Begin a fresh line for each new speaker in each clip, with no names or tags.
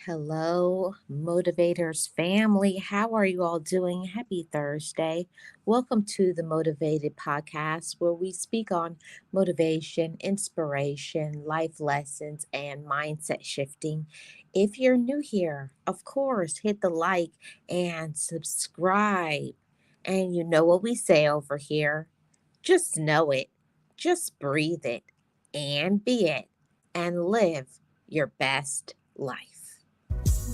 Hello, Motivators family. How are you all doing? Happy Thursday. Welcome to the Motivated Podcast, where we speak on motivation, inspiration, life lessons, and mindset shifting. If you're new here, of course, hit the like and subscribe. And you know what we say over here, just know it, just breathe it, and be it, and live your best life.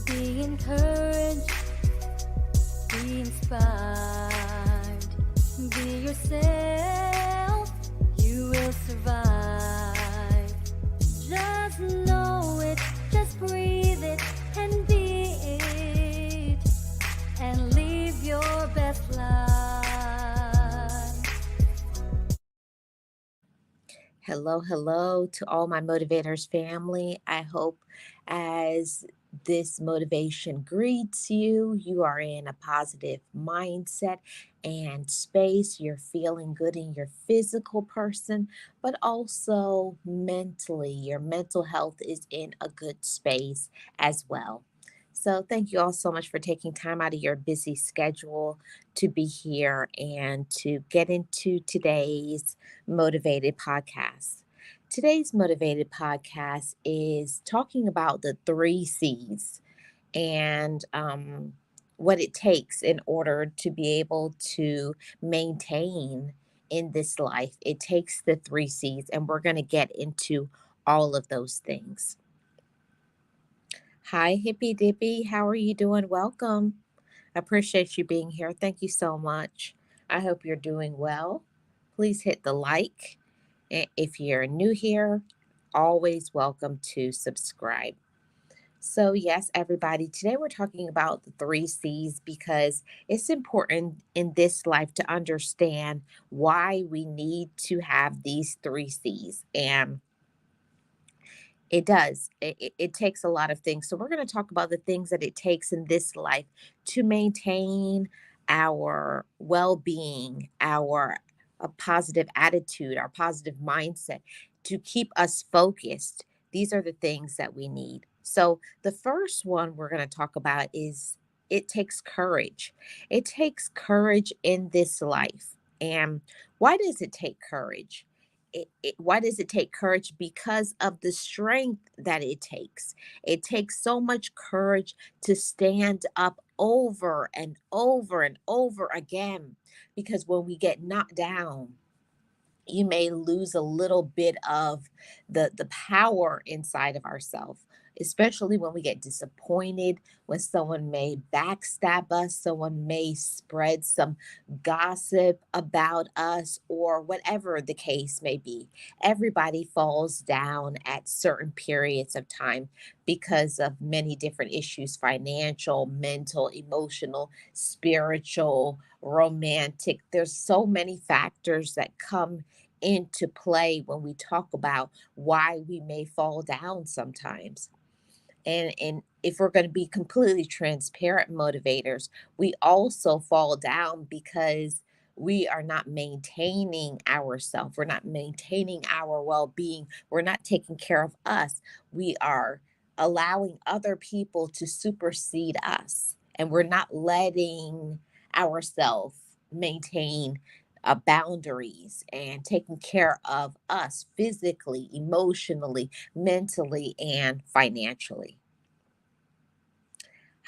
Be encouraged, be inspired, be yourself, you will survive. Just know it, just breathe it, and be it, and live your best life.
Hello to all my motivators family. I hope as this motivation greets you, you are in a positive mindset and space. You're feeling good in your physical person, but also mentally. Your mental health is in a good space as well. So, thank you all so much for taking time out of your busy schedule to be here and to get into today's Motivated Podcast. Today's Motivated Podcast is talking about the three C's and what it takes in order to be able to maintain in this life. It takes the three C's, and we're going to get into all of those things. Hi, Hippy Dippy. How are you doing? Welcome. I appreciate you being here. Thank you so much. I hope you're doing well. Please hit the like. And if you're new here, always welcome to subscribe. So, yes, everybody, today we're talking about the three C's because it's important in this life to understand why we need to have these three C's. And it does. It takes a lot of things. So, we're going to talk about the things that it takes in this life to maintain our well being, our a positive attitude, our positive mindset, to keep us focused. These are the things that we need. So, the first one we're going to talk about is it takes courage. It takes courage in this life. And why does it take courage? Why does it take courage? Because of the strength that it takes. It takes so much courage to stand up over and over and over again. Because when we get knocked down, you may lose a little bit of the power inside of ourselves, especially when we get disappointed, when someone may backstab us, someone may spread some gossip about us, or whatever the case may be. Everybody falls down at certain periods of time because of many different issues: financial, mental, emotional, spiritual, romantic. There's so many factors that come into play when we talk about why we may fall down sometimes. And if we're going to be completely transparent motivators, we also fall down because we are not maintaining ourselves. We're not maintaining our well-being. We're not taking care of us. We are allowing other people to supersede us, and we're not letting ourselves maintain boundaries and taking care of us physically, emotionally, mentally, and financially.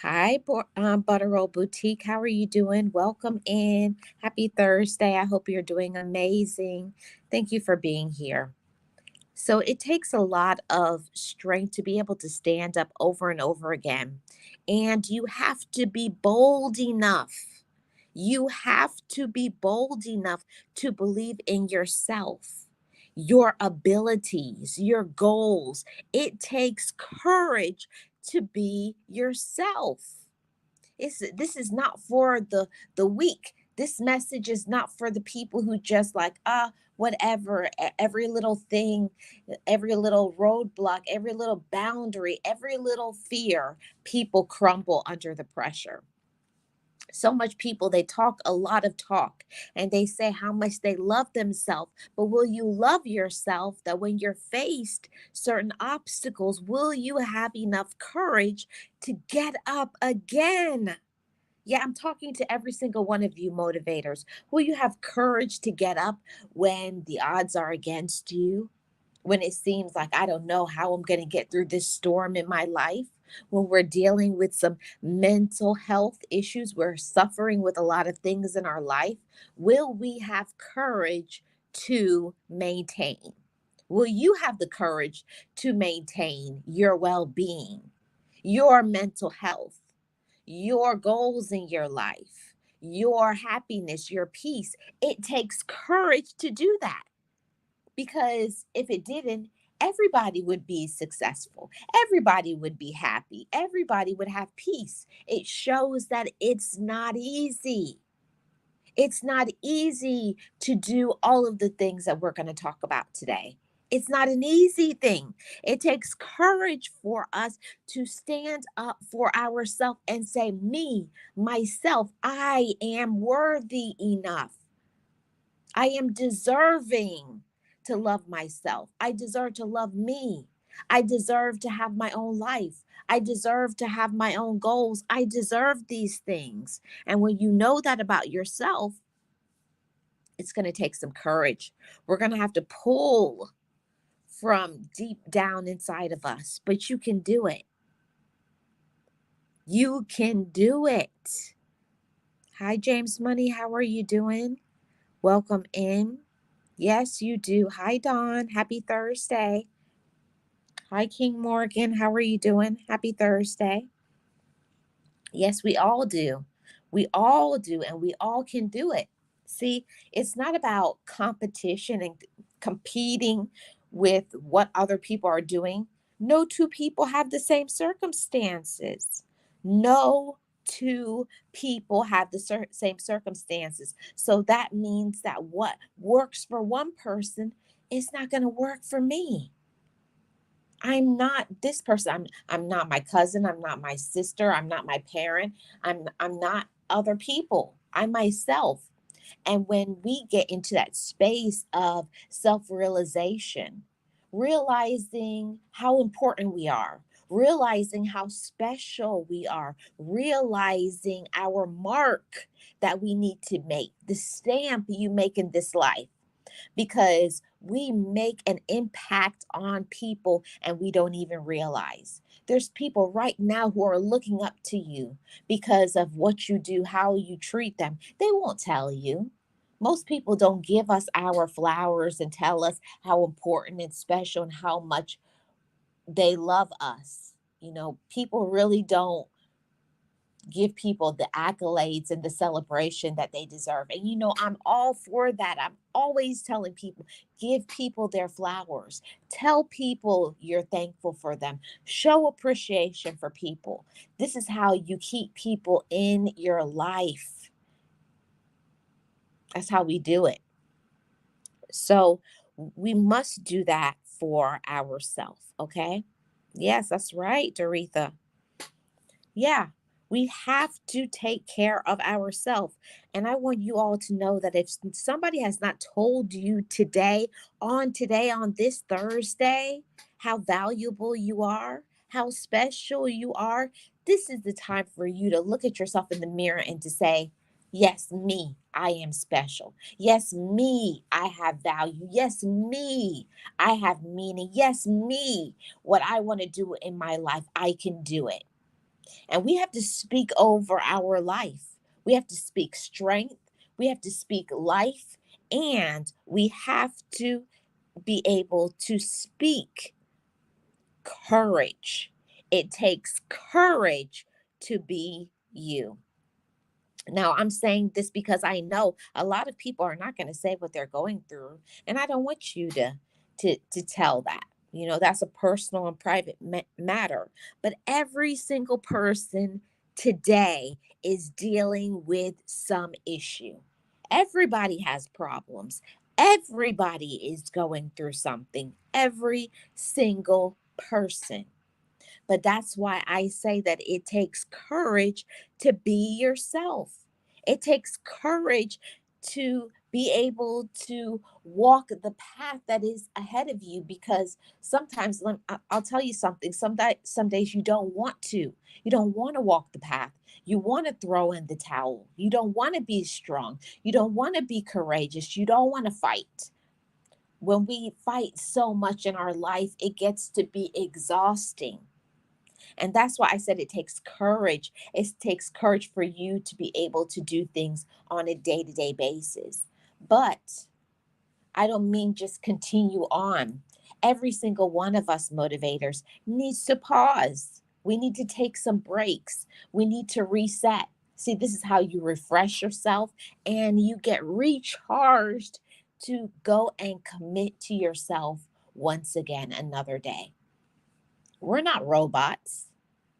Hi, Butter Roll Boutique. How are you doing? Welcome in. Happy Thursday. I hope you're doing amazing. Thank you for being here. So, it takes a lot of strength to be able to stand up over and over again. And you have to be bold enough. You have to be bold enough to believe in yourself, your abilities, your goals. It takes courage to be yourself. This is not for the weak. This message is not for the people who just like, whatever, every little thing, every little roadblock, every little boundary, every little fear, people crumble under the pressure. So much people, they talk a lot of talk and they say how much they love themselves, but will you love yourself that when you're faced certain obstacles, will you have enough courage to get up again? Yeah, I'm talking to every single one of you motivators. Will you have courage to get up when the odds are against you? When it seems like I don't know how I'm going to get through this storm in my life? When we're dealing with some mental health issues, we're suffering with a lot of things in our life. Will we have courage to maintain? Will you have the courage to maintain your well being, your mental health, your goals in your life, your happiness, your peace? It takes courage to do that, because if it didn't, everybody would be successful. Everybody would be happy. Everybody would have peace. It shows that it's not easy. It's not easy to do all of the things that we're going to talk about today. It's not an easy thing. It takes courage for us to stand up for ourselves and say, me, myself, I am worthy enough. I am deserving to love myself. I deserve to love me. I deserve to have my own life. I deserve to have my own goals. I deserve these things. And when you know that about yourself, it's going to take some courage. We're going to have to pull from deep down inside of us, but you can do it. You can do it. Hi, James Money. How are you doing? Welcome in. Yes, you do. Hi, Dawn. Happy Thursday. Hi, King Morgan. How are you doing? Happy Thursday. Yes, we all do. We all do, and we all can do it. See, it's not about competition and competing with what other people are doing. No two people have the same circumstances. No two people have the same circumstances. So that means that what works for one person is not going to work for me. I'm not this person. I'm not my cousin, I'm not my sister, I'm not my parent. I'm not other people. I'm myself. And when we get into that space of self-realization, realizing how important we are, realizing how special we are, realizing our mark that we need to make, the stamp you make in this life, because we make an impact on people and we don't even realize. There's people right now who are looking up to you because of what you do, how you treat them. They won't tell you. Most people don't give us our flowers and tell us how important and special and how much they love us. People really don't give people the accolades and the celebration that they deserve. And I'm all for that. I'm always telling people, give people their flowers. Tell people you're thankful for them. Show appreciation for people. This is how you keep people in your life. That's how we do it. So we must do that for ourselves, okay? Yes, that's right, Doretha. Yeah, we have to take care of ourselves. And I want you all to know that if somebody has not told you today, on this Thursday, how valuable you are, how special you are, this is the time for you to look at yourself in the mirror and to say, yes, me, I am special. Yes, me, I have value. Yes, me, I have meaning. Yes, me, what I want to do in my life, I can do it. And we have to speak over our life. We have to speak strength. We have to speak life. And we have to be able to speak courage. It takes courage to be you. Now, I'm saying this because I know a lot of people are not going to say what they're going through, and I don't want you to tell that. That's a personal and private matter. But every single person today is dealing with some issue. Everybody has problems. Everybody is going through something. Every single person. But that's why I say that it takes courage to be yourself. It takes courage to be able to walk the path that is ahead of you, because sometimes I'll tell you something, some days you don't want to. You don't want to walk the path. You want to throw in the towel. You don't want to be strong. You don't want to be courageous. You don't want to fight. When we fight so much in our life, it gets to be exhausting. And that's why I said it takes courage. It takes courage for you to be able to do things on a day to day basis. But I don't mean just continue on. Every single one of us motivators needs to pause. We need to take some breaks. We need to reset. See, this is how you refresh yourself and you get recharged to go and commit to yourself once again another day. We're not robots.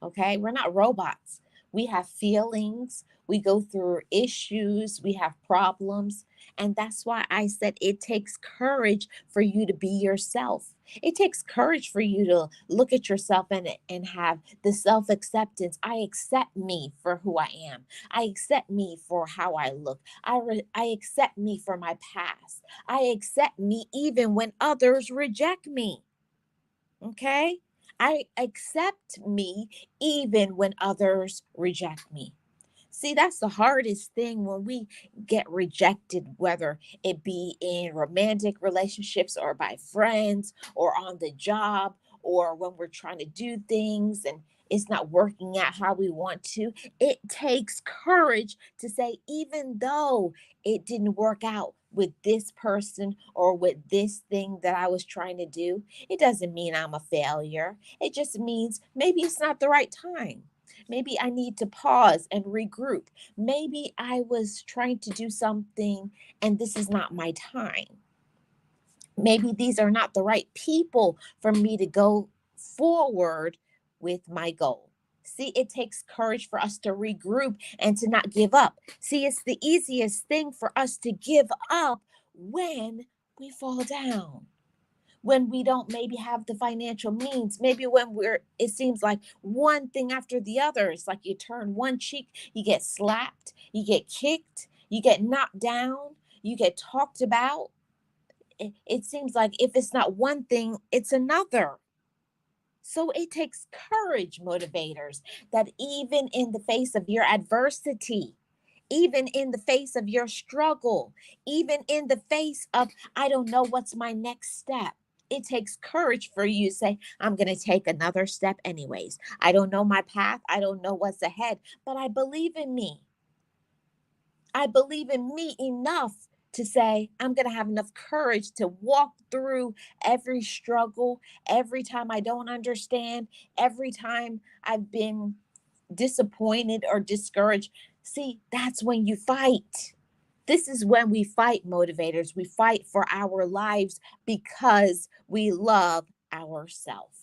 Okay. We're not robots. We have feelings. We go through issues. We have problems. And that's why I said it takes courage for you to be yourself. It takes courage for you to look at yourself and have the self acceptance. I accept me for who I am. I accept me for how I look. I accept me for my past. I accept me even when others reject me. Okay. I accept me even when others reject me. See, that's the hardest thing when we get rejected, whether it be in romantic relationships or by friends or on the job or when we're trying to do things and it's not working out how we want to. It takes courage to say, even though it didn't work out with this person or with this thing that I was trying to do, it doesn't mean I'm a failure. It just means maybe it's not the right time. Maybe I need to pause and regroup. Maybe I was trying to do something and this is not my time. Maybe these are not the right people for me to go forward with my goal. See, it takes courage for us to regroup and to not give up. See, it's the easiest thing for us to give up when we fall down, when we don't maybe have the financial means, maybe when it seems like one thing after the other. It's like you turn one cheek, you get slapped, you get kicked, you get knocked down, you get talked about. It seems like if it's not one thing, it's another. So it takes courage, motivators, that even in the face of your adversity, even in the face of your struggle, even in the face of, I don't know what's my next step. It takes courage for you to say, I'm going to take another step anyways. I don't know my path. I don't know what's ahead, but I believe in me. I believe in me enough to say, I'm going to have enough courage to walk through every struggle, every time I don't understand, every time I've been disappointed or discouraged. See, that's when you fight. This is when we fight, motivators. We fight for our lives because we love ourselves.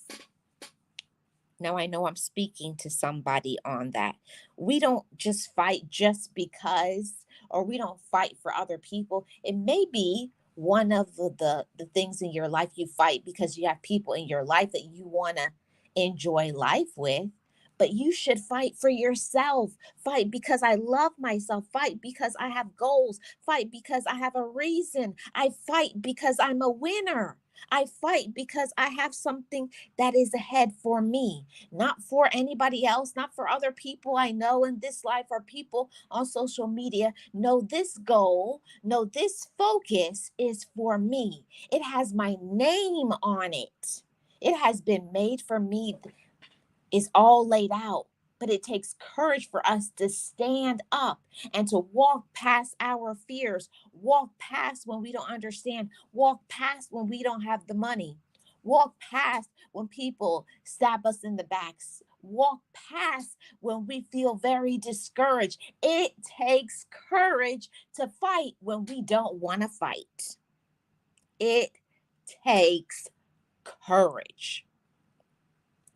Now, I know I'm speaking to somebody on that. We don't just fight just because, or we don't fight for other people. It may be one of the things in your life you fight because you have people in your life that you want to enjoy life with. But you should fight for yourself. Fight because I love myself. Fight because I have goals. Fight because I have a reason. I fight because I'm a winner. I fight because I have something that is ahead for me, not for anybody else, not for other people I know in this life or people on social media. No, this goal, no, this focus is for me. It has my name on it. It has been made for me. It's all laid out. But it takes courage for us to stand up and to walk past our fears, walk past when we don't understand, walk past when we don't have the money, walk past when people stab us in the backs, walk past when we feel very discouraged. It takes courage to fight when we don't want to fight. It takes courage.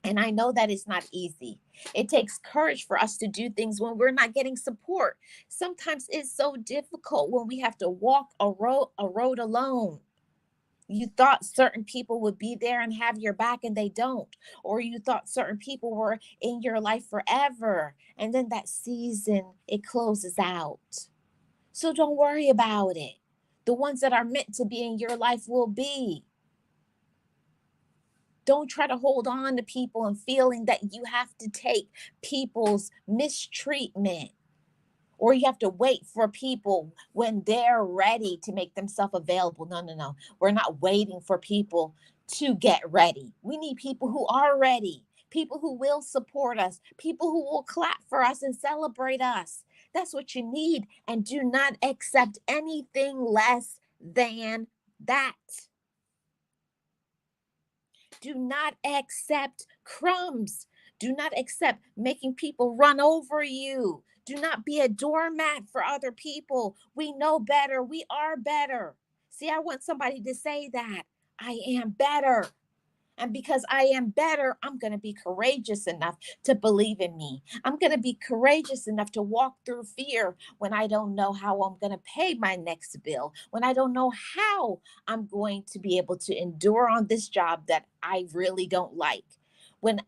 And I know that it's not easy. It takes courage for us to do things when we're not getting support. Sometimes it's so difficult when we have to walk a road alone. You thought certain people would be there and have your back and they don't. Or you thought certain people were in your life forever. And then that season, it closes out. So don't worry about it. The ones that are meant to be in your life will be. Don't try to hold on to people and feeling that you have to take people's mistreatment or you have to wait for people when they're ready to make themselves available. No, no, no. We're not waiting for people to get ready. We need people who are ready, people who will support us, people who will clap for us and celebrate us. That's what you need. And do not accept anything less than that. Do not accept crumbs. Do not accept making people run over you. Do not be a doormat for other people. We know better. We are better. See, I want somebody to say that. I am better. And because I am better, I'm going to be courageous enough to believe in me. I'm going to be courageous enough to walk through fear when I don't know how I'm going to pay my next bill, when I don't know how I'm going to be able to endure on this job that I really don't like. When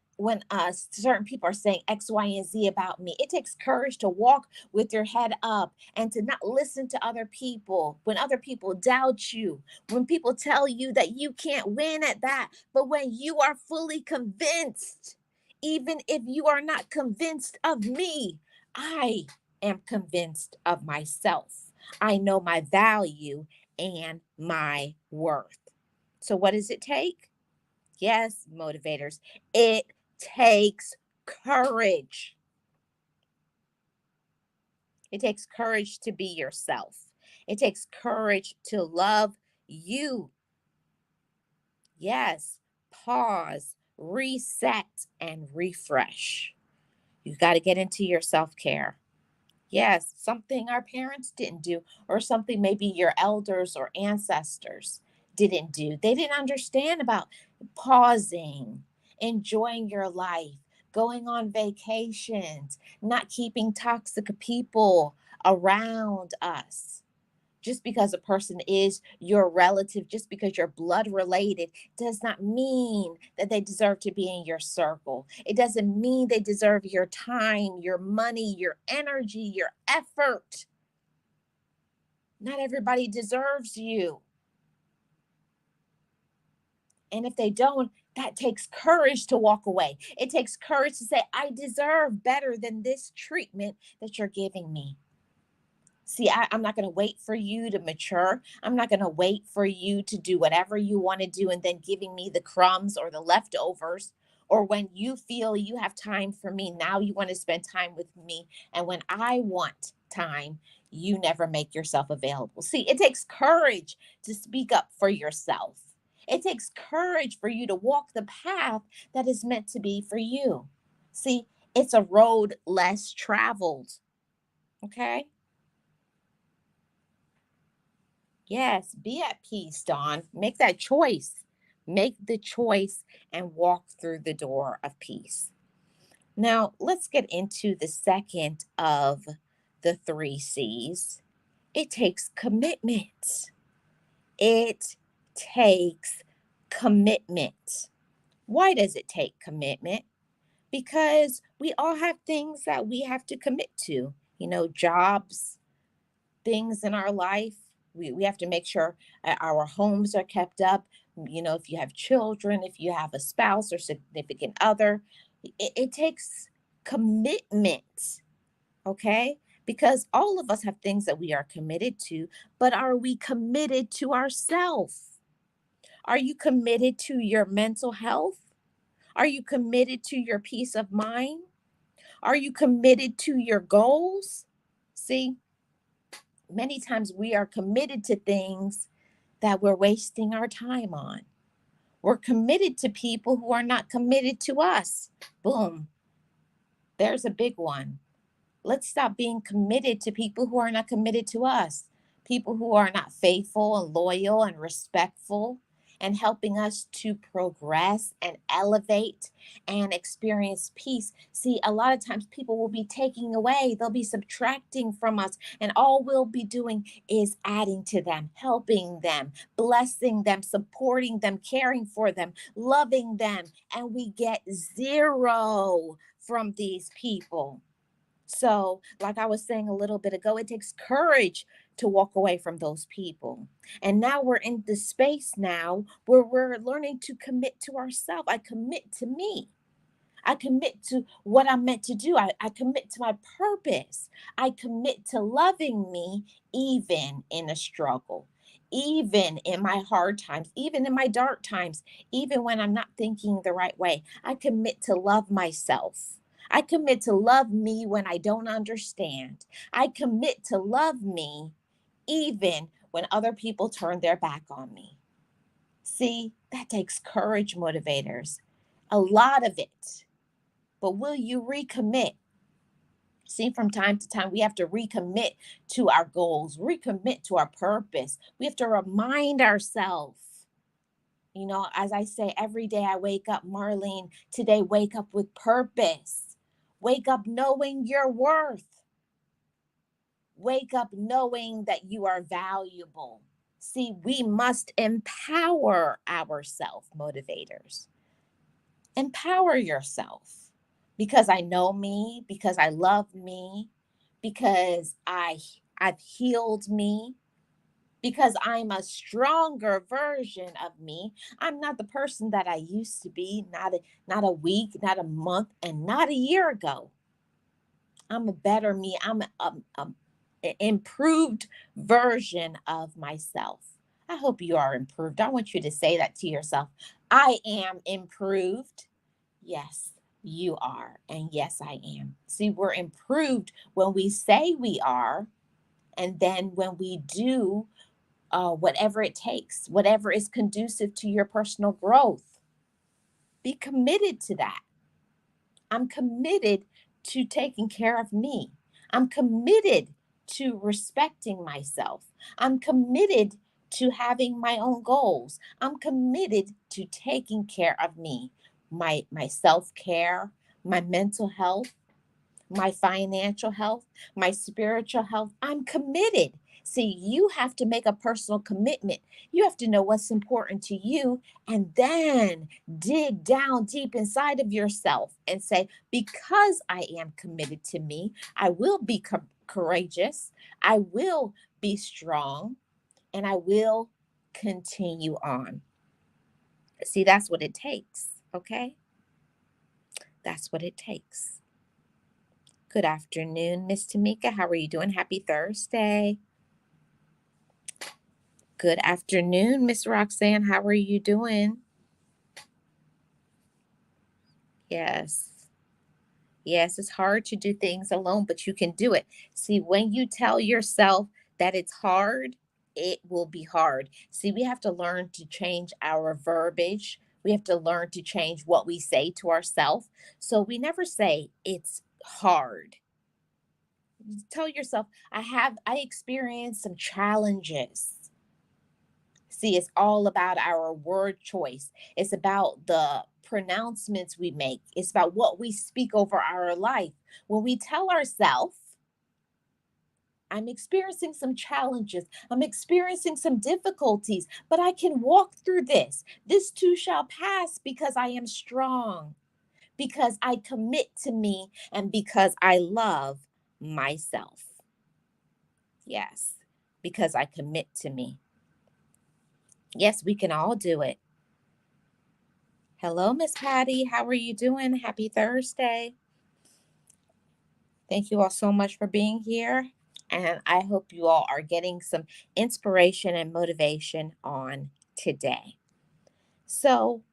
certain people are saying X, Y, and Z about me, it takes courage to walk with your head up and to not listen to other people. When other people doubt you, when people tell you that you can't win at that, but when you are fully convinced, even if you are not convinced of me, I am convinced of myself. I know my value and my worth. So, what does it take? Yes, motivators, it takes courage. It takes courage to be yourself. It takes courage to love you. Yes, pause, reset, and refresh. You got to get into your self care. Yes, something our parents didn't do, or something maybe your elders or ancestors didn't do. They didn't understand about pausing, enjoying your life, going on vacations, not keeping toxic people around us. Just because a person is your relative, just because you're blood related, does not mean that they deserve to be in your circle. It doesn't mean they deserve your time, your money, your energy, your effort. Not everybody deserves you. And if they don't, that takes courage to walk away. It takes courage to say, I deserve better than this treatment that you're giving me. See, I'm not going to wait for you to mature. I'm not going to wait for you to do whatever you want to do and then giving me the crumbs or the leftovers. Or when you feel you have time for me, now you want to spend time with me. And when I want time, you never make yourself available. See, it takes courage to speak up for yourself. It takes courage for you to walk the path that is meant to be for you. See, it's a road less traveled. Okay. Yes, be at peace, Dawn. Make that choice. Make the choice and walk through the door of peace. Now, let's get into the second of the three C's. It takes commitment. It takes commitment. Why does it take commitment? Because we all have things that we have to commit to, jobs, things in our life. We have to make sure our homes are kept up. If you have children, if you have a spouse or significant other, it takes commitment, okay? Because all of us have things that we are committed to, but are we committed to ourselves? Are you committed to your mental health? Are you committed to your peace of mind? Are you committed to your goals? See, many times we are committed to things that we're wasting our time on. We're committed to people who are not committed to us. Boom. There's a big one. Let's stop being committed to people who are not committed to us. People who are not faithful and loyal and respectful and helping us to progress and elevate and experience peace. See, a lot of times people will be taking away, they'll be subtracting from us, and all we'll be doing is adding to them, helping them, blessing them, supporting them, caring for them, loving them, and we get zero from these people. So, like I was saying a little bit ago, it takes courage to walk away from those people. And now we're in the space now where we're learning to commit to ourselves. I commit to me. I commit to what I'm meant to do. I commit to my purpose. I commit to loving me even in a struggle, even in my hard times, even in my dark times, even when I'm not thinking the right way. I commit to love myself. I commit to love me when I don't understand. I commit to love me even when other people turn their back on me. See, that takes courage, motivators. A lot of it. But will you recommit? See, from time to time, we have to recommit to our goals, recommit to our purpose. We have to remind ourselves. As I say, every day I wake up, Marlene, today wake up with purpose. Wake up knowing your worth. Wake up knowing that you are valuable. See, we must empower ourselves, motivators. Empower yourself because I know me, because I love me, because I've healed me, because I'm a stronger version of me. I'm not the person that I used to be, not a week, not a month, and not a year ago. I'm a better me. I'm an improved version of myself. I hope you are improved. I want you to say that to yourself. I am improved. Yes, you are. And yes, I am. See, we're improved when we say we are. And then when we do whatever it takes, whatever is conducive to your personal growth, be committed to that. I'm committed to taking care of me. I'm committed to respecting myself. I'm committed to having my own goals. I'm committed to taking care of me, my self-care, my mental health, my financial health, my spiritual health. I'm committed. See, you have to make a personal commitment. You have to know what's important to you and then dig down deep inside of yourself and say, because I am committed to me, I will be courageous, I will be strong, and I will continue on. See, that's what it takes. Okay. That's what it takes. Good afternoon, Miss Tamika. How are you doing? Happy Thursday. Good afternoon, Miss Roxanne. How are you doing? Yes. Yes, it's hard to do things alone, but you can do it. See, when you tell yourself that it's hard, it will be hard. See, we have to learn to change our verbiage. We have to learn to change what we say to ourselves. So we never say it's hard. Tell yourself, I experienced some challenges. See, it's all about our word choice. It's about the pronouncements we make. It's about what we speak over our life. When we tell ourselves, I'm experiencing some challenges, I'm experiencing some difficulties, but I can walk through this. This too shall pass because I am strong, because I commit to me, and because I love myself. Yes, because I commit to me. Yes, we can all do it. Hello, Miss Patty. How are you doing? Happy Thursday. Thank you all so much for being here. And I hope you all are getting some inspiration and motivation on today. So,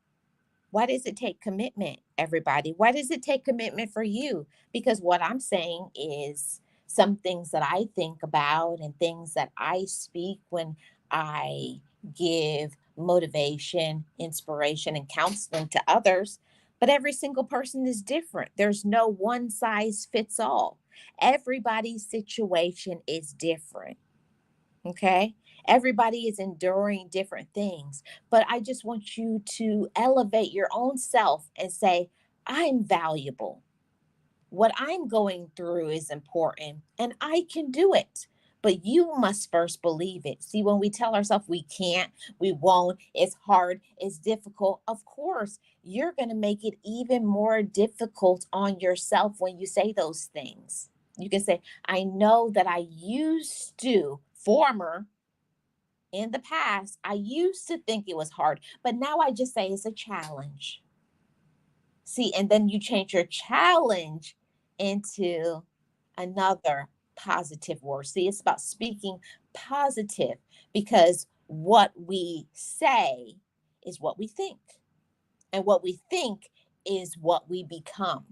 why does it take commitment, everybody? Why does it take commitment for you? Because what I'm saying is some things that I think about and things that I speak when I give motivation, inspiration, and counseling to others. But every single person is different. There's no one size fits all. Everybody's situation is different. Okay. Everybody is enduring different things, but I just want you to elevate your own self and say, I'm valuable. What I'm going through is important and I can do it. But you must first believe it. See, when we tell ourselves we can't, we won't, it's hard, it's difficult, of course, you're going to make it even more difficult on yourself when you say those things. You can say, I know that I used to, former, in the past, I used to think it was hard, but now I just say it's a challenge. See, and then you change your challenge into another positive word. See, it's about speaking positive because what we say is what we think, and what we think is what we become.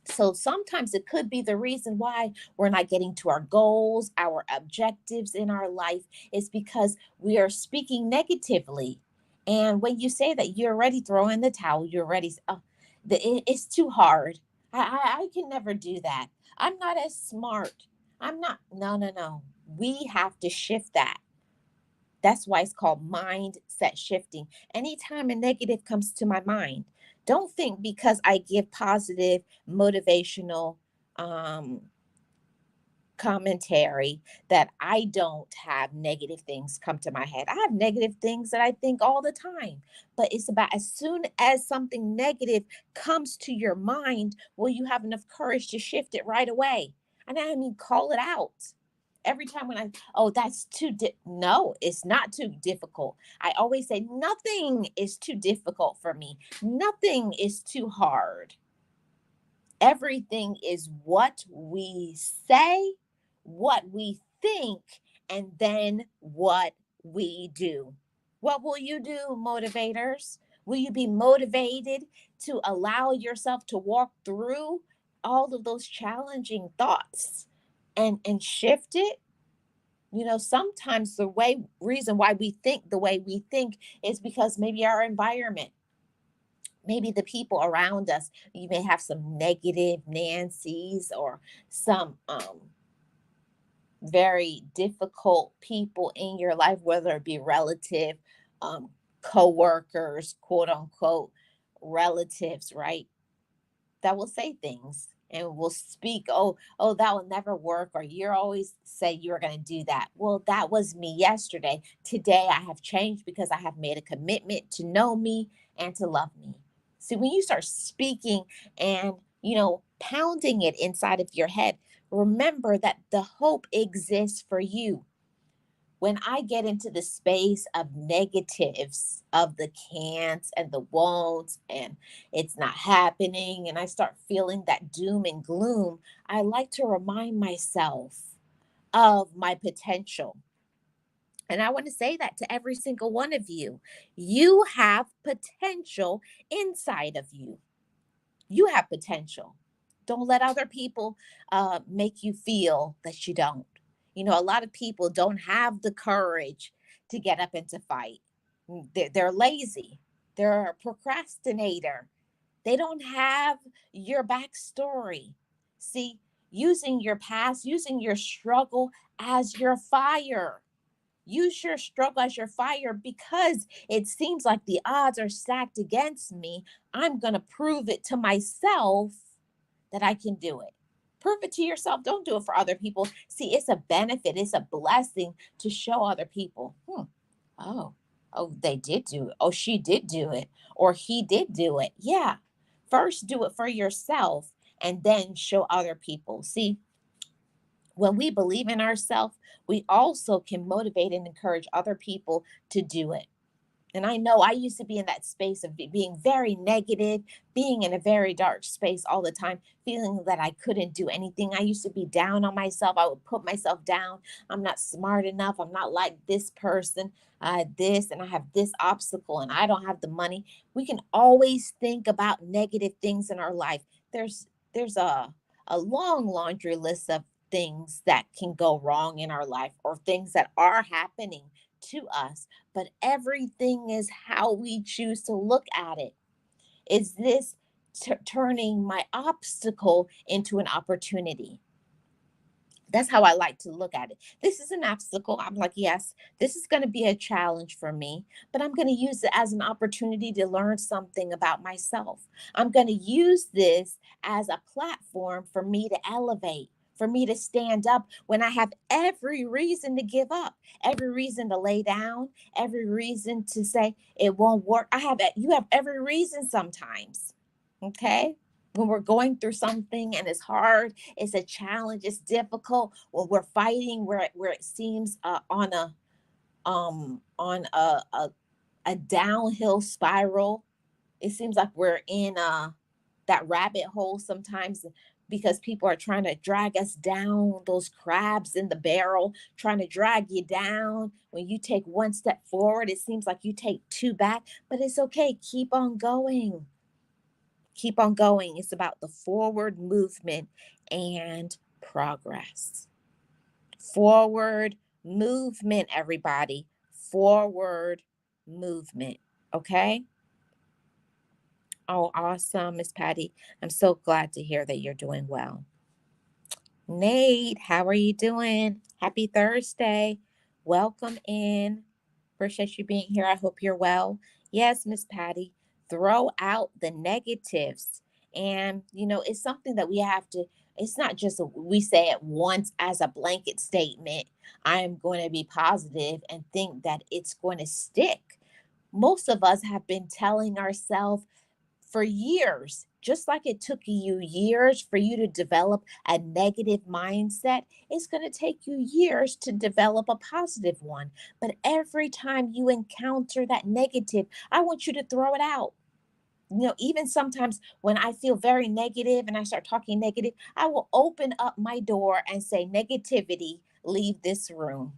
So sometimes it could be the reason why we're not getting to our goals, our objectives in our life is because we are speaking negatively. And when you say that, you're already throwing the towel, you're already, oh, it's too hard. I can never do that. I'm not as smart. I'm not, no, no, no. We have to shift that. That's why it's called mindset shifting. Anytime a negative comes to my mind, don't think because I give positive motivational um, commentary that I don't have negative things come to my head. I have negative things that I think all the time. But it's about as soon as something negative comes to your mind, will you have enough courage to shift it right away? And I mean, call it out. Every time when oh, that's no, it's not too difficult. I always say, nothing is too difficult for me. Nothing is too hard. Everything is what we say, what we think, and then what we do. What will you do, motivators? Will you be motivated to allow yourself to walk through all of those challenging thoughts and shift it? You know, sometimes the reason why we think the way we think is because maybe our environment, maybe the people around us, you may have some negative Nancy's or some very difficult people in your life, whether it be relative, co-workers, quote unquote, relatives, right? That will say things and will speak, oh, that will never work, or you're always say you're going to do that. Well, that was me yesterday. Today I have changed because I have made a commitment to know me and to love me. See, when you start speaking and, pounding it inside of your head, remember that the hope exists for you. When I get into the space of negatives, of the can'ts and the won'ts, and it's not happening, and I start feeling that doom and gloom, I like to remind myself of my potential. And I want to say that to every single one of you. You have potential inside of you. You have potential. Don't let other people make you feel that you don't. A lot of people don't have the courage to get up and to fight. They're lazy. They're a procrastinator. They don't have your backstory. See, using your past, using your struggle as your fire. Use your struggle as your fire because it seems like the odds are stacked against me. I'm going to prove it to myself that I can do it. Prove it to yourself. Don't do it for other people. See, it's a benefit, it's a blessing to show other people. Oh, they did do it. Oh, she did do it. Or he did do it. Yeah. First, do it for yourself and then show other people. See, when we believe in ourselves, we also can motivate and encourage other people to do it. And I know I used to be in that space of being very negative, being in a very dark space all the time, feeling that I couldn't do anything. I used to be down on myself. I would put myself down. I'm not smart enough. I'm not like this person, this, and I have this obstacle, and I don't have the money. We can always think about negative things in our life. There's a long laundry list of things that can go wrong in our life or things that are happening to us, but everything is how we choose to look at it. Is this turning my obstacle into an opportunity? That's how I like to look at it. This is an obstacle. I'm like, yes, this is going to be a challenge for me, but I'm going to use it as an opportunity to learn something about myself. I'm going to use this as a platform for me to elevate, for me to stand up when I have every reason to give up, every reason to lay down, every reason to say it won't work. You have every reason sometimes. Okay? When we're going through something and it's hard, it's a challenge, it's difficult, when we're fighting where it seems on a downhill spiral, it seems like we're in that rabbit hole sometimes, because people are trying to drag us down, those crabs in the barrel trying to drag you down. When you take one step forward, it seems like you take two back, but it's okay. Keep on going. Keep on going. It's about the forward movement and progress. Forward movement, everybody. Forward movement. Okay. Oh, awesome, Miss Patty. I'm so glad to hear that you're doing well. Nate, how are you doing? Happy Thursday. Welcome in. Appreciate you being here. I hope you're well. Yes, Miss Patty, throw out the negatives. And, it's something that we have to, it's not just we say it once as a blanket statement. I am going to be positive and think that it's going to stick. Most of us have been telling ourselves for years, just like it took you years for you to develop a negative mindset, it's going to take you years to develop a positive one. But every time you encounter that negative, I want you to throw it out. Even sometimes when I feel very negative and I start talking negative, I will open up my door and say, negativity, leave this room,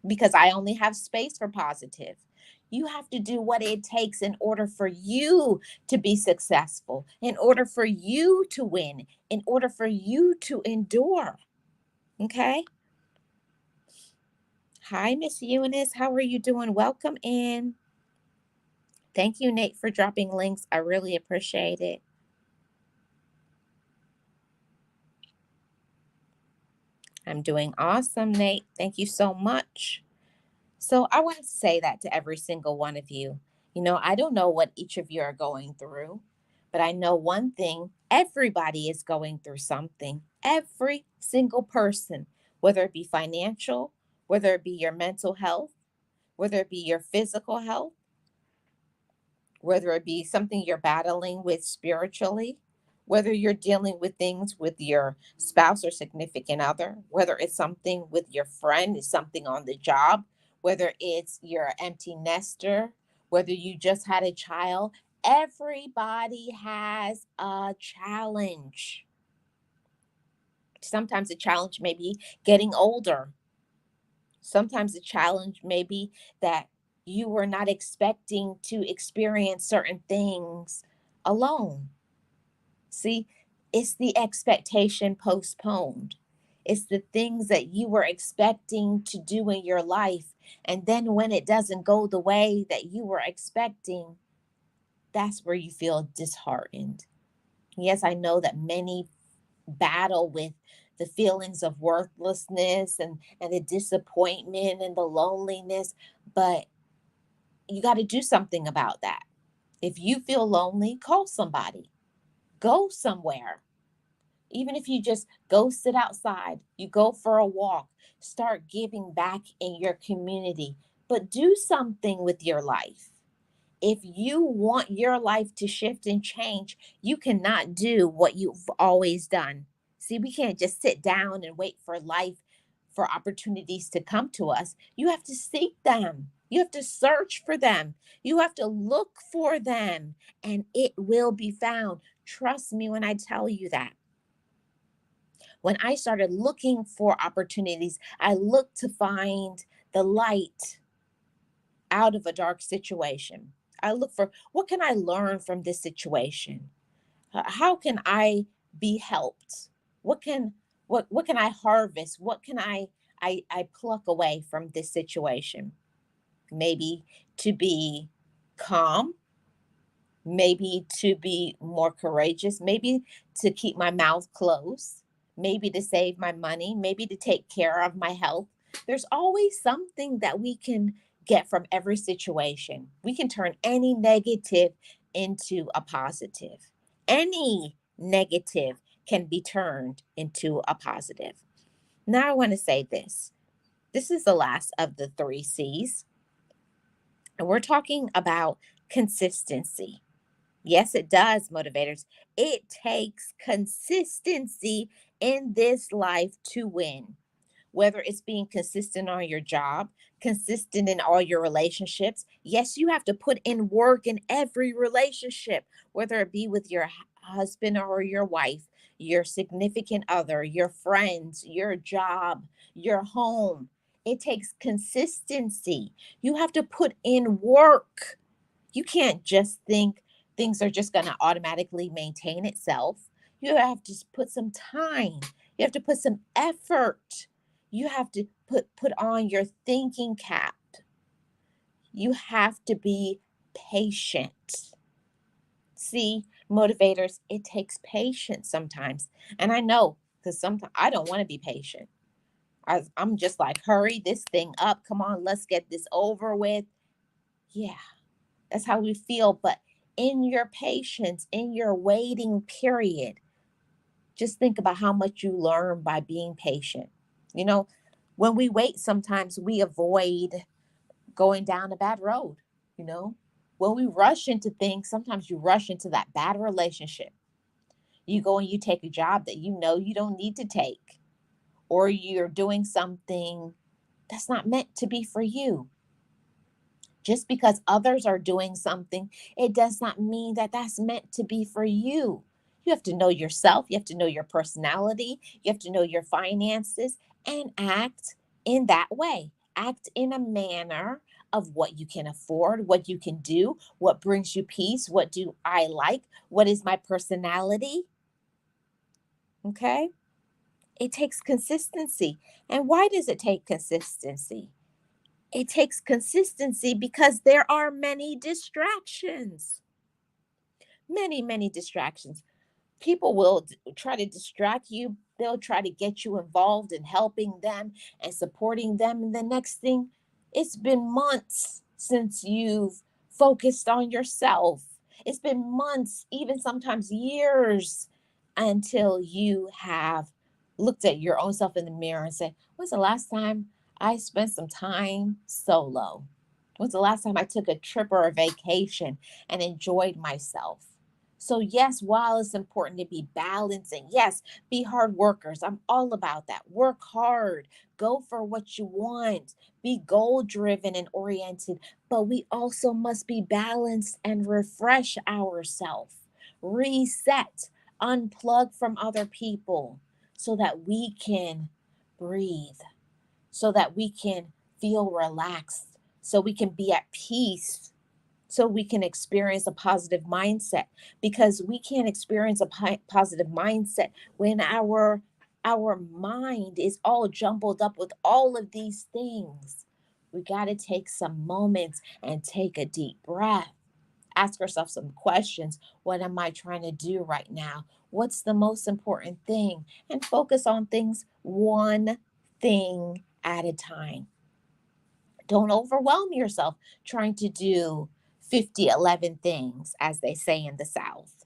because I only have space for positive. You have to do what it takes in order for you to be successful, in order for you to win, in order for you to endure. Okay. Hi, Miss Eunice. How are you doing? Welcome in. Thank you, Nate, for dropping links. I really appreciate it. I'm doing awesome, Nate. Thank you so much. So I want to say that to every single one of you. I don't know what each of you are going through, but I know one thing: everybody is going through something. Every single person, whether it be financial, whether it be your mental health, whether it be your physical health, whether it be something you're battling with spiritually, whether you're dealing with things with your spouse or significant other, whether it's something with your friend, it's something on the job, whether it's your empty nester, whether you just had a child, everybody has a challenge. Sometimes the challenge may be getting older. Sometimes the challenge may be that you were not expecting to experience certain things alone. See, it's the expectation postponed. It's the things that you were expecting to do in your life. And then when it doesn't go the way that you were expecting, that's where you feel disheartened. Yes, I know that many battle with the feelings of worthlessness and the disappointment and the loneliness, but you got to do something about that. If you feel lonely, call somebody, go somewhere. Even if you just go sit outside, you go for a walk, start giving back in your community, but do something with your life. If you want your life to shift and change, you cannot do what you've always done. See, we can't just sit down and wait for life, for opportunities to come to us. You have to seek them. You have to search for them. You have to look for them, and it will be found. Trust me when I tell you that. When I started looking for opportunities, I looked to find the light out of a dark situation. I look for, what can I learn from this situation? How can I be helped? What can I harvest? What can I pluck away from this situation? Maybe to be calm, maybe to be more courageous, maybe to keep my mouth closed, maybe to save my money, maybe to take care of my health. There's always something that we can get from every situation. We can turn any negative into a positive. Any negative can be turned into a positive. Now, I want to say this. This is the last of the three C's, and we're talking about consistency. Yes, it does, motivators. It takes consistency in this life to win. Whether it's being consistent on your job, consistent in all your relationships. Yes, you have to put in work in every relationship, whether it be with your husband or your wife, your significant other, your friends, your job, your home. It takes consistency. You have to put in work. You can't just think things are just going to automatically maintain itself. You have to put some time. You have to put some effort. You have to put on your thinking cap. You have to be patient. See, motivators, it takes patience sometimes. And I know because sometimes I don't want to be patient. I'm just like, hurry this thing up. Come on, let's get this over with. Yeah, that's how we feel. But in your patience, in your waiting period, just think about how much you learn by being patient. You know, when we wait, sometimes we avoid going down a bad road. You know, when we rush into things, sometimes you rush into that bad relationship. You go and you take a job that you know you don't need to take, or you're doing something that's not meant to be for you. Just because others are doing something, it does not mean that that's meant to be for you. You have to know yourself, you have to know your personality, you have to know your finances, and act in that way. Act in a manner of what you can afford, what you can do, what brings you peace, what do I like, what is my personality. Okay? It takes consistency. And why does it take consistency? It takes consistency because there are many distractions. Many distractions. People will try to distract you. They'll try to get you involved in helping them and supporting them. And the next thing, it's been months since you've focused on yourself. It's been months, even sometimes years, until you have looked at your own self in the mirror and said, when's the last time I spent some time solo? When's the last time I took a trip or a vacation and enjoyed myself? So, yes, while it's important to be balanced, and yes, be hard workers, I'm all about that. Work hard, go for what you want, be goal driven and oriented, but we also must be balanced and refresh ourselves, reset, unplug from other people so that we can breathe, so that we can feel relaxed, so we can be at peace, so we can experience a positive mindset, because we can't experience a positive mindset when our mind is all jumbled up with all of these things. We got to take some moments and take a deep breath. Ask yourself some questions. What am I trying to do right now? What's the most important thing? And focus on things one thing at a time. Don't overwhelm yourself trying to do 50, 11 things, as they say in the South.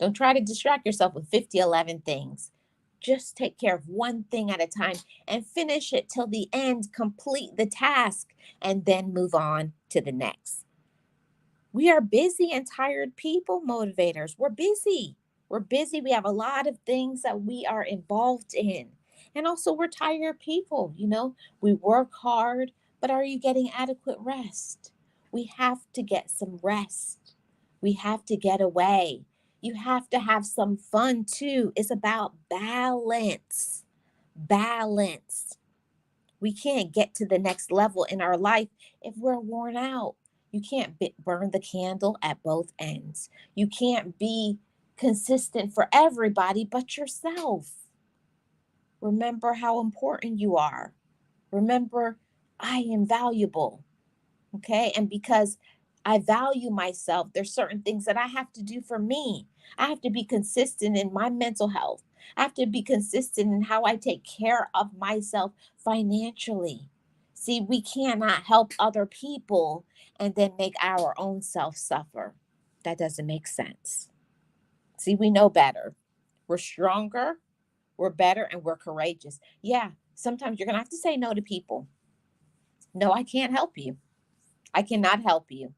Don't try to distract yourself with 50, 11 things. Just take care of one thing at a time and finish it till the end, complete the task, and then move on to the next. We are busy and tired people, motivators. We're busy. We're busy. We have a lot of things that we are involved in. And also, we're tired people. We work hard, but are you getting adequate rest? We have to get some rest. We have to get away. You have to have some fun too. It's about balance. Balance. We can't get to the next level in our life if we're worn out. You can't burn the candle at both ends. You can't be consistent for everybody but yourself. Remember how important you are. Remember, I am valuable. Okay. And because I value myself. There's certain things that I have to do for me. I have to be consistent in my mental health. I have to be consistent in how I take care of myself financially. See, we cannot help other people and then make our own self suffer. That doesn't make sense. See, we know better. We're stronger, we're better, and we're courageous. Yeah, sometimes you're going to have to say no to people. No, I can't help you. I cannot help you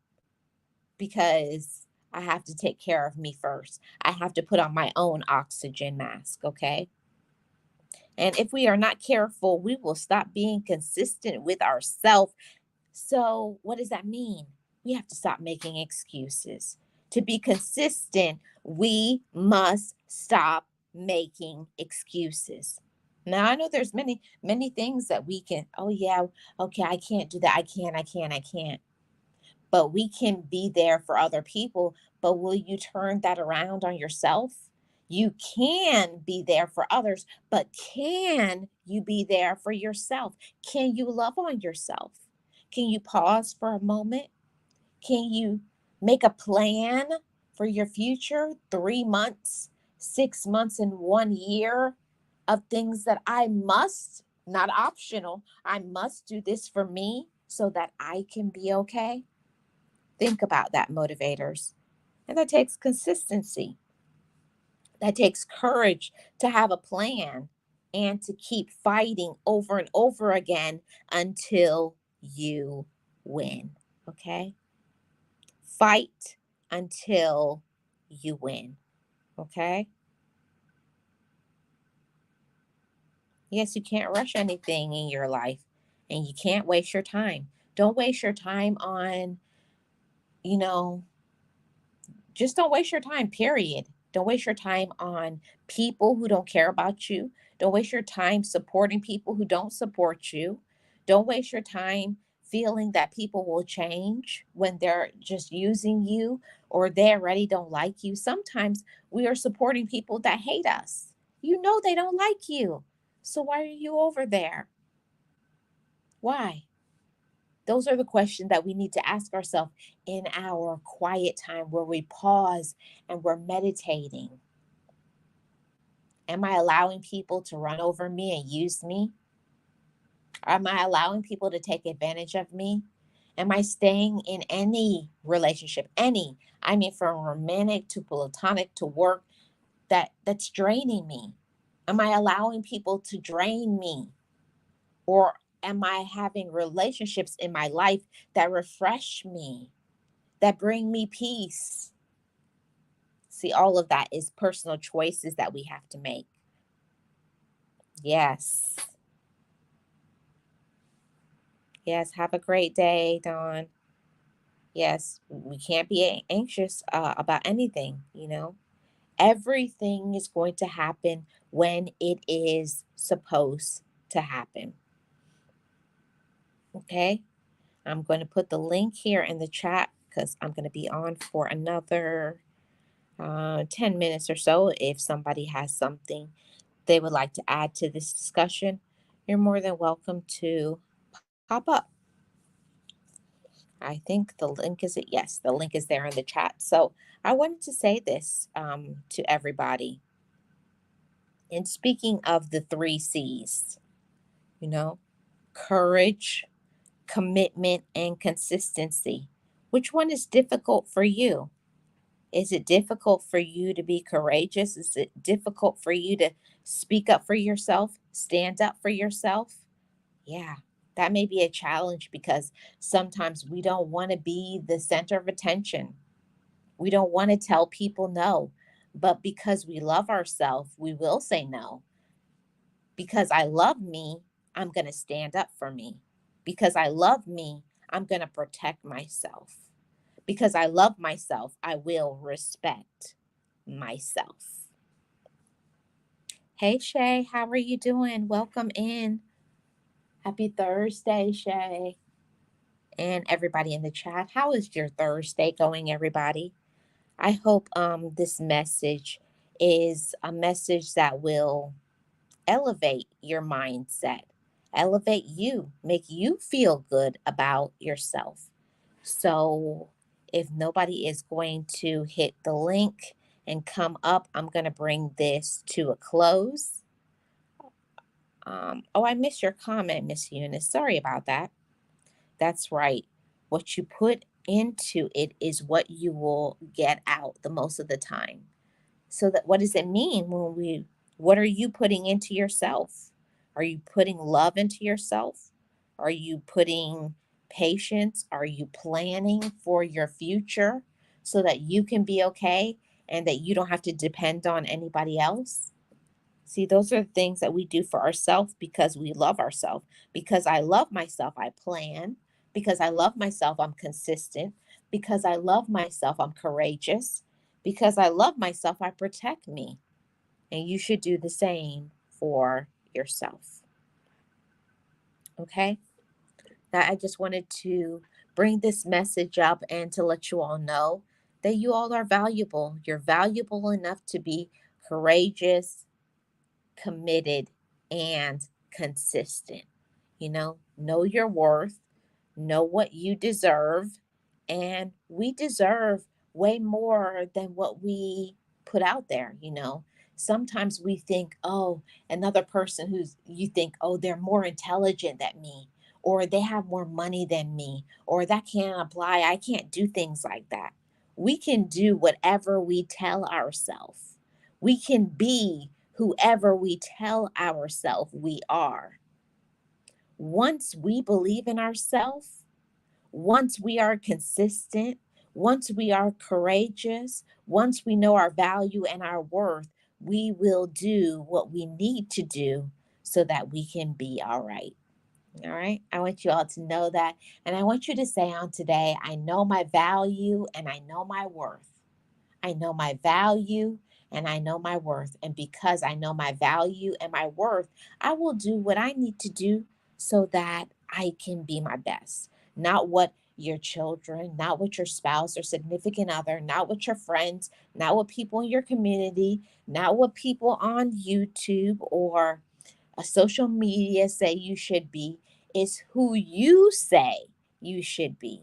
because I have to take care of me first. I have to put on my own oxygen mask, okay? And if we are not careful, we will stop being consistent with ourselves. So, what does that mean? We have to stop making excuses. To be consistent, we must stop making excuses. Now, I know there's many things that we can, oh yeah, okay, I can't do that. I can't. But we can be there for other people. But will you turn that around on yourself? You can be there for others, but can you be there for yourself? Can you love on yourself? Can you pause for a moment? Can you make a plan for your future 3 months, 6 months, and 1 year of things that I must, not optional, I must do this for me so that I can be okay? Think about that, motivators. And that takes consistency. That takes courage to have a plan and to keep fighting over and over again until you win. Okay? Fight until you win. Okay? Yes, you can't rush anything in your life and you can't waste your time. Don't waste your time on, you know, just don't waste your time, period. Don't waste your time on people who don't care about you. Don't waste your time supporting people who don't support you. Don't waste your time feeling that people will change when they're just using you or they already don't like you. Sometimes we are supporting people that hate us. You know they don't like you. So why are you over there? Why? Those are the questions that we need to ask ourselves in our quiet time where we pause and we're meditating. Am I allowing people to run over me and use me? Am I allowing people to take advantage of me? Am I staying in any relationship? Any. I mean from romantic to platonic to work that's draining me? Am I allowing people to drain me? Or am I having relationships in my life that refresh me, that bring me peace? See, all of that is personal choices that we have to make. Yes. Yes. Have a great day, Dawn. Yes. We can't be anxious about anything, you know? Everything is going to happen when it is supposed to happen. Okay. I'm going to put the link here in the chat because I'm going to be on for another 10 minutes or so. If somebody has something they would like to add to this discussion, you're more than welcome to pop up. I think the link is it. Yes, the link is there in the chat. So I wanted to say this to everybody. And speaking of the 3 C's, you know, courage, commitment, and consistency. Which one is difficult for you? Is it difficult for you to be courageous? Is it difficult for you to speak up for yourself, stand up for yourself? Yeah, that may be a challenge because sometimes we don't want to be the center of attention. We don't want to tell people no. But because we love ourselves, we will say no. Because I love me, I'm going to stand up for me. Because I love me, I'm going to protect myself. Because I love myself, I will respect myself. Hey, Shay, how are you doing? Welcome in. Happy Thursday, Shay. And everybody in the chat, how is your Thursday going, everybody? I hope this message is a message that will elevate your mindset, elevate you, make you feel good about yourself. So If nobody is going to hit the link and come up, I'm going to bring this to a close. Oh, I missed your comment, Miss Eunice. Sorry about that. That's right. What you put into it is what you will get out the most of the time. So that what does it mean what are you putting into yourself? Are you putting love into yourself? Are you putting patience? Are you planning for your future so that you can be okay and that you don't have to depend on anybody else? See, those are things that we do for ourselves because we love ourselves. Because I love myself, I plan. Because I love myself, I'm consistent. Because I love myself, I'm courageous. Because I love myself, I protect me. And you should do the same for yourself. Okay? Now, I just wanted to bring this message up and to let you all know that you all are valuable. You're valuable enough to be courageous, committed, and consistent. Know your worth, know what you deserve, and we deserve way more than what we put out there. Sometimes we think, oh, another person who's you think, oh, they're more intelligent than me, or they have more money than me, or that can't apply. I can't do things like that. We can do whatever we tell ourselves. We can be whoever we tell ourselves we are. Once we believe in ourselves, once we are consistent, once we are courageous, once we know our value and our worth, we will do what we need to do so that we can be all right. All right. I want you all to know that. And I want you to say on today, I know my value and I know my worth. I know my value and I know my worth. And because I know my value and my worth, I will do what I need to do so that I can be my best. Not what your children, not what your spouse or significant other, not what your friends, not what people in your community, not what people on YouTube or a social media say you should be. It's who you say you should be.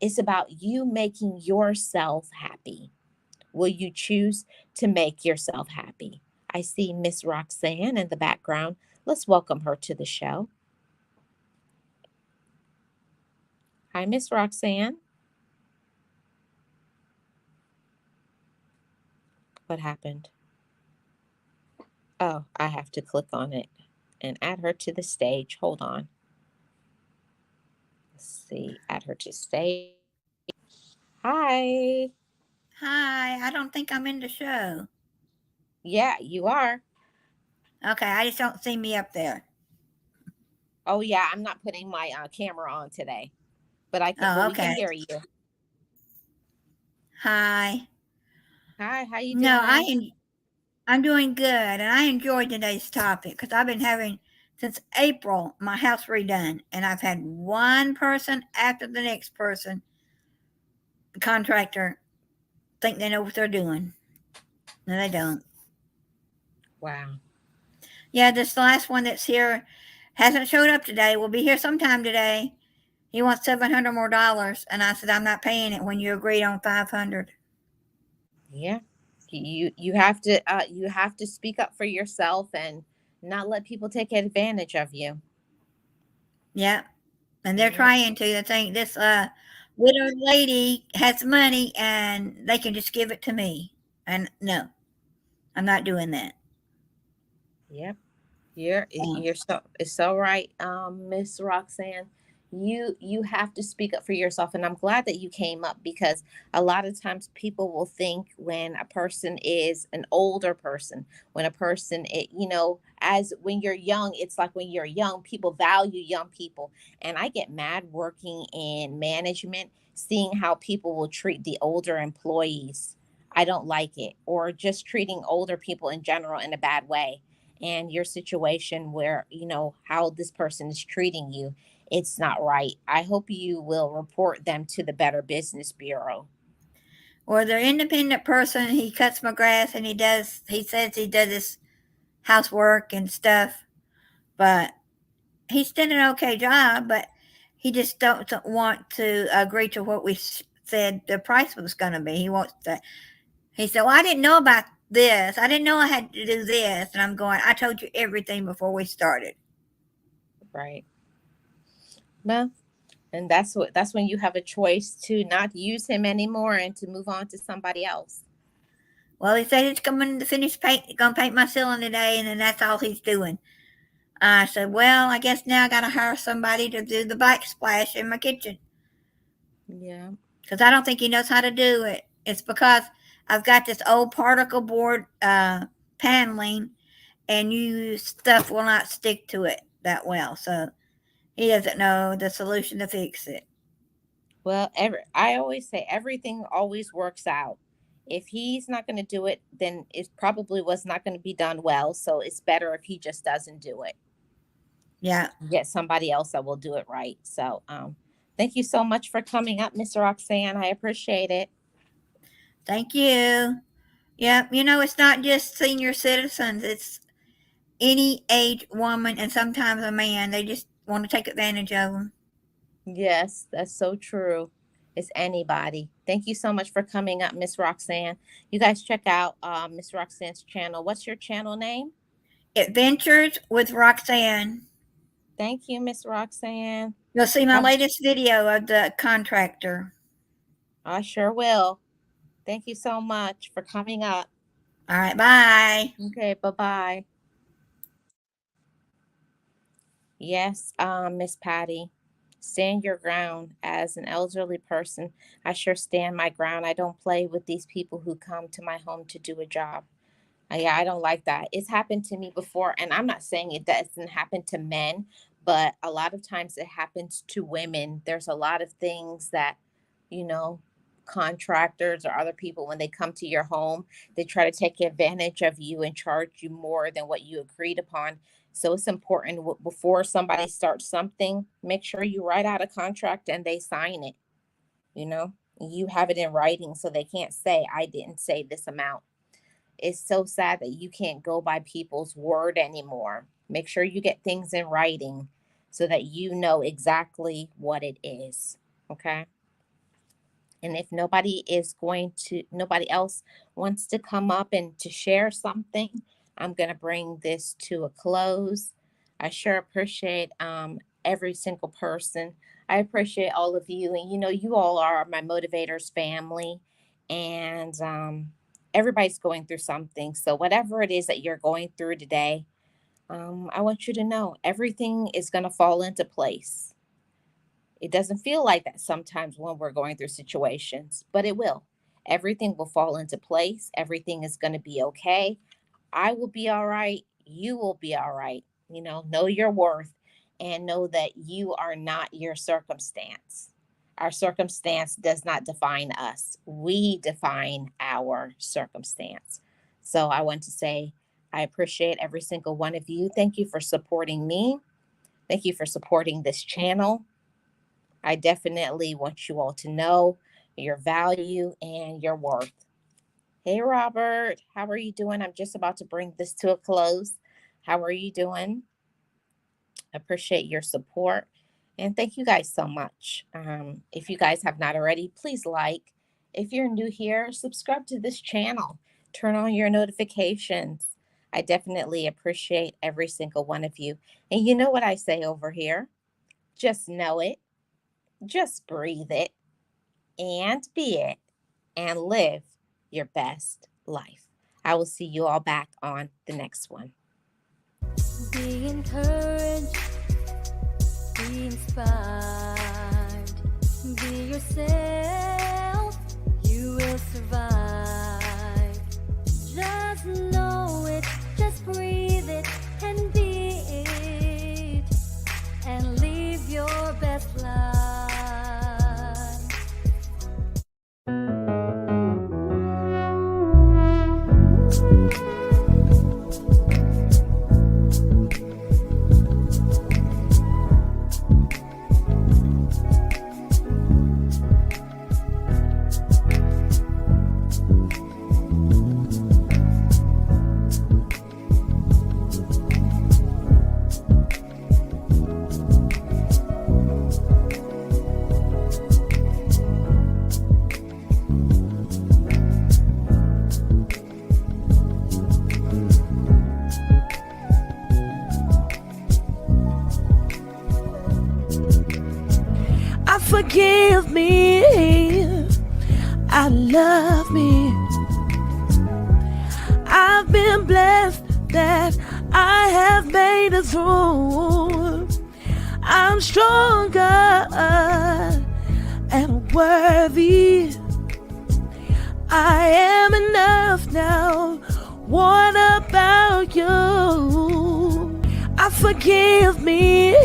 It's about you making yourself happy. Will you choose to make yourself happy? I see Miss Roxanne in the background. Let's welcome her to the show. Hi, Miss Roxanne. What happened? Oh, I have to click on it and add her to the stage. Hold on. Let's see. Add her to stage. Hi.
Hi, I don't think I'm in the show.
Yeah, you are.
Okay, I just don't see me up there.
Oh yeah, I'm not putting my camera on today, but
Oh,
we can
okay.
hear you.
Hi.
Hi, how you
No,
doing?
I'm doing good, and I enjoyed today's topic because I've been having since April my house redone, and I've had one person after the next person, the contractor, think they know what they're doing, and they don't.
Wow.
Yeah, this last one that's here hasn't showed up today. Will be here sometime today. He wants $700 more, and I said I'm not paying it when you agreed on 500.
Yeah. You have to speak up for yourself and not let people take advantage of you.
Yeah, and they're
Yeah.
trying to. They think this widowed lady has money and they can just give it to me. And no, I'm not doing that.
Yep. You're
Uh,
you're so it's so right, Miss Roxanne. You have to speak up for yourself, and I'm glad that you came up because a lot of times people will think when a person is an older person, when a person, as when you're young, it's like when you're young, people value young people, and I get mad working in management, seeing how people will treat the older employees. I don't like it, or just treating older people in general in a bad way and your situation where how this person is treating you, it's not right. I hope you will report them to the Better Business Bureau.
or they're independent person. He cuts my grass and he says he does his housework and stuff, but he's done an okay job, but he just don't want to agree to what we said the price was going to be. He said, well, I didn't know about this. I didn't know I had to do this. And I'm going, I told you everything before we started.
Right. Well, and that's when you have a choice to not use him anymore and to move on to somebody else.
Well, he said he's coming to finish going to paint my ceiling today, and then that's all he's doing. I said, well, I guess now I got to hire somebody to do the backsplash in my kitchen.
Yeah.
Because I don't think he knows how to do it. It's because I've got this old particle board paneling, and stuff will not stick to it that well. So he doesn't know the solution to fix it.
Well, I always say everything always works out. If he's not going to do it, then it probably was not going to be done well. So it's better if he just doesn't do it.
Yeah.
Get somebody else that will do it right. So thank you so much for coming up, Miss Roxanne. I appreciate it.
Thank you. Yeah, it's not just senior citizens. It's any age woman and sometimes a man. They just want to take advantage of them.
Yes, that's so true. It's anybody. Thank you so much for coming up, Miss Roxanne. You guys check out Miss Roxanne's channel. What's your channel name?
Adventures with Roxanne.
Thank you, Miss Roxanne.
You'll see my latest video of the contractor.
I sure will. Thank you so much for coming up.
All right, bye.
Okay, bye-bye. Yes, Miss Patty. Stand your ground. As an elderly person, I sure stand my ground. I don't play with these people who come to my home to do a job. Yeah, I don't like that. It's happened to me before, and I'm not saying it doesn't happen to men, but a lot of times it happens to women. There's a lot of things that, contractors or other people, when they come to your home, they try to take advantage of you and charge you more than what you agreed upon. So it's important before somebody starts something, make sure you write out a contract and they sign it. You have it in writing so they can't say, I didn't say this amount. It's so sad that you can't go by people's word anymore. Make sure you get things in writing so that you know exactly what it is. Okay. And if nobody else wants to come up and to share something, I'm going to bring this to a close. I sure appreciate every single person. I appreciate all of you. And, you all are my motivators family. And everybody's going through something. So whatever it is that you're going through today, I want you to know everything is going to fall into place. It doesn't feel like that sometimes when we're going through situations, but it will. Everything will fall into place. Everything is going to be okay. I will be all right. You will be all right. Know your worth and know that you are not your circumstance. Our circumstance does not define us. We define our circumstance. So I want to say, I appreciate every single one of you. Thank you for supporting me. Thank you for supporting this channel. I definitely want you all to know your value and your worth. Hey, Robert, how are you doing? I'm just about to bring this to a close. How are you doing? Appreciate your support. And thank you guys so much. If you guys have not already, please like. If you're new here, subscribe to this channel. Turn on your notifications. I definitely appreciate every single one of you. And you know what I say over here? Just know it. Just breathe it. And be it. And live your best life. I will see you all back on the next one.
Be encouraged, be inspired, be yourself, you will survive. Just know it, just breathe it, and be it, and live your best life.
me. I love me. I've been blessed that I have made it through. I'm stronger and worthy. I am enough now. What about you? I forgive me.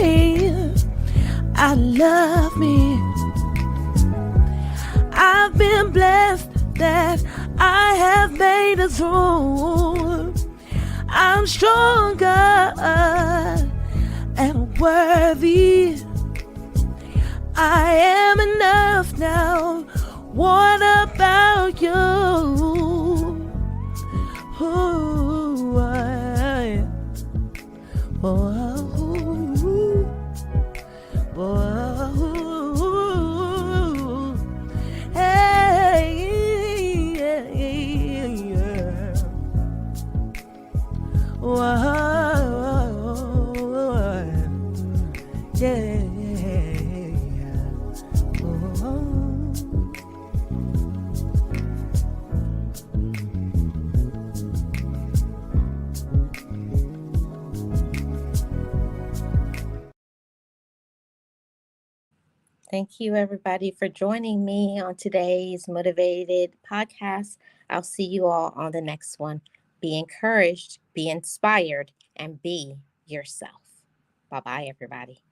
I love me. I've been blessed that I have made it through. I'm stronger and worthy. I am enough now. What about you? Ooh, hey,
Thank you, everybody, for joining me on today's Motivated podcast. I'll see you all on the next one. Be encouraged, be inspired, and be yourself. Bye-bye, everybody.